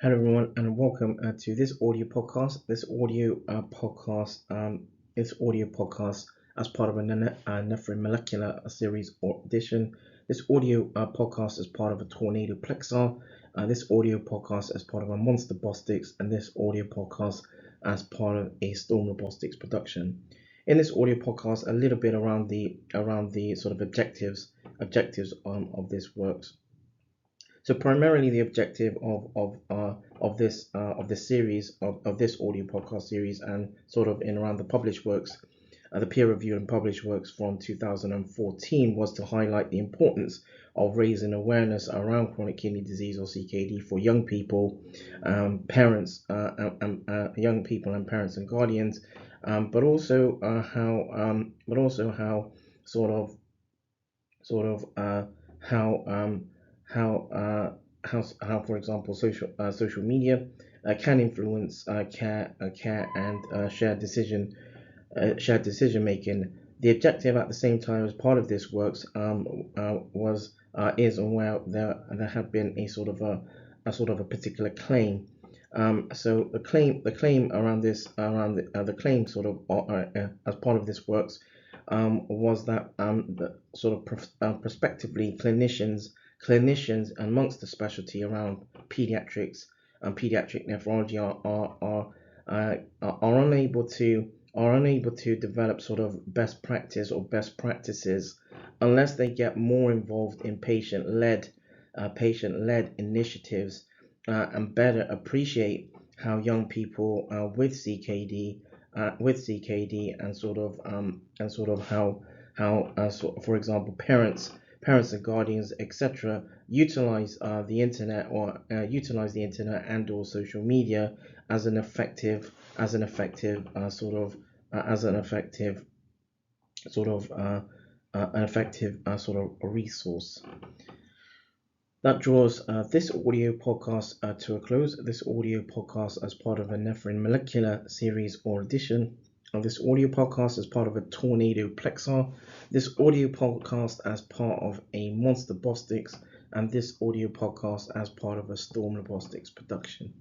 Hello everyone, and welcome to this audio podcast. This audio podcast as part of a Nephrin molecular series or edition. This audio podcast is part of a tornado PlexAR. This audio podcast as part of a monster robotics, and this audio podcast as part of a storm robotics production. In this audio podcast, a little bit around the sort of objectives of this works. So primarily the objective of this series of this audio podcast series and sort of in around the published works, the peer reviewed and published works from 2014 was to highlight the importance of raising awareness around chronic kidney disease or CKD for young people, parents, young people and parents and guardians, but also how sort of sort of how for example social media can influence care and shared decision making. The objective at the same time as part of this works was is and where there had been a sort of a particular claim. So the claim around the claim sort of as part of this works was that the sort of prospectively clinicians amongst the specialty around pediatrics and pediatric nephrology are unable to develop sort of best practice or best practices unless they get more involved in patient-led initiatives and better appreciate how young people with CKD and sort of how for example parents and guardians etc utilize the internet or utilize the internet and or social media as an effective sort of as an effective sort of an effective sort of a resource. That draws this audio podcast to a close. This audio podcast as part of a Nephrin molecular series or edition of this audio podcast as part of a tornado PlexAR. This audio podcast as part of a monster robotics, and this audio podcast as part of a storm robotics production.